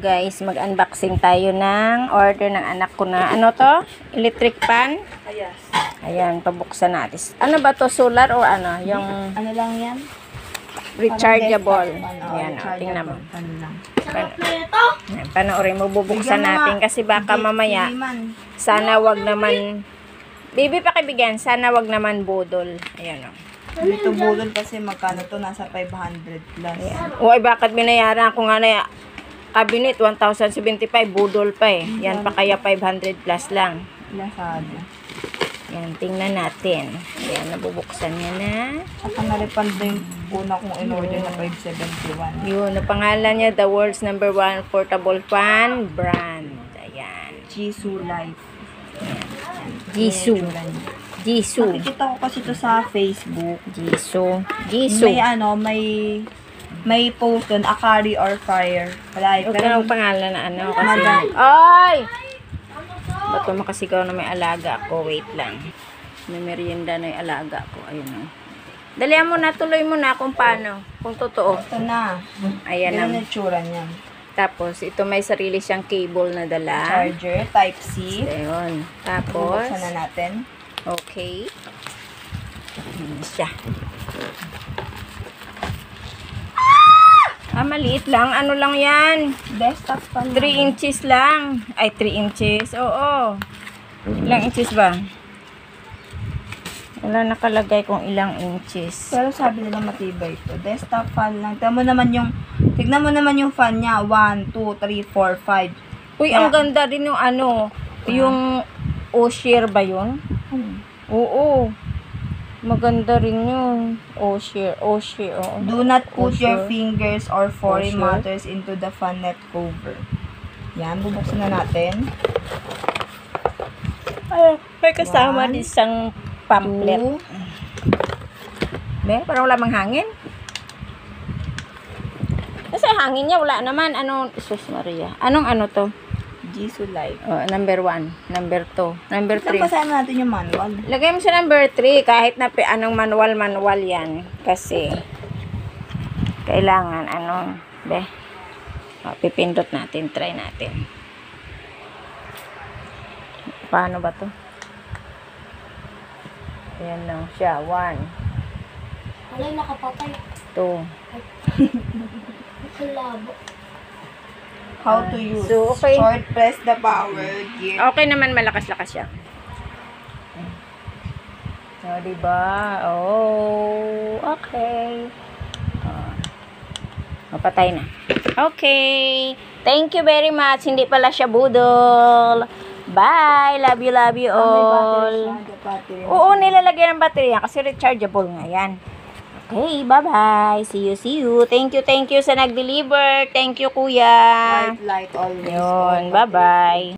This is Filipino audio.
guys, mag-unboxing tayo ng order ng anak ko na, ano to? Electric pan? Yes. Ayan, pabuksan natin. Ano ba to? Solar o ano? Yung Ano lang yan? rechargeable. Parang Ayan, desktop, tingnan mo. Ano lang. Ayan, panoorin mo, bubuksan Bigyan mo natin nga. kasi baka mamaya, Sige man. sana wag naman, baby pakibigyan, sana wag naman budol. Ayan o. Dito budol kasi magkano to? Nasa 500 plus. Uy, bakit binayaran ko nga na cabinet, 1,075, budol pa eh. Yan pa kaya 500 plus lang. Lazada. Yan, tingnan natin. Ayan, nabubuksan niya na. Saka na-refund din una kong in-order na 571. Yun, ang pangalan niya, the world's #1 portable fan brand. Ayan. Jisoo Life. Jisoo. Jisoo. Nakikita ko kasi ito sa Facebook. Jisoo. Jisoo. May post doon, Akari or Fire. Wala eh. Huwag ka Pero ng pangalan na ano. Kasi, Madam. ay! Ba't makasigaw na may alaga ako? Wait lang. May merienda na yung alaga ko. Ayun o. Dalihan mo na, tuloy mo na kung paano. Kung totoo. ito na. Ayan Yan na. ang itsura niya. Tapos, ito may sarili siyang cable na dala. Charger, Type-C. Ayun. Tapos, Bubuksan na natin. okay. Ayan siya. Maliit lang. Ano lang yan? Desktop pa 3 inches lang. Ay, 3 inches. Oo. Ilang inches ba? Wala nakalagay kung ilang inches. Pero sabi nila matibay ito. Desktop fan lang. Tignan mo naman yung fan niya. 1, 2, 3, 4, 5. Uy, ang ganda rin yung ano. Yung O-shear ba yun? Oo. Maganda rin yun. O-shear. Oo. Do not put your O-shear. fingers or foreign Sure. matters into the fan net cover. Yan, bubuksan na natin. Ay, may kasama 1, din isang pamphlet. 2, Be, parang wala mang hangin. Kasi hangin niya, wala naman. Ano, Jesus Maria. Anong ano to? Jisoo Life. Oh, number 1, number 2, number 3. Basahin natin yung manual. Lagay mo sa number 3 kahit na anong manual yan. Kasi, kailangan, ano, be. Oh, pipindot natin, try natin. Paano ba to? Ayan lang siya. 1, Alay, nakapatay. 2. Kalabo. How to use. So, okay. Short press the power gear. Okay naman, malakas-lakas siya. O, diba? Oh, okay. Mapatay na. Okay. Thank you very much. Hindi pala siya budol. Bye. Love you all. Oo, nilalagyan ng baterya kasi rechargeable nga yan. Okay, bye-bye. See you. Thank you sa nag-deliver. Thank you, kuya. Light always. Yun, bye-bye.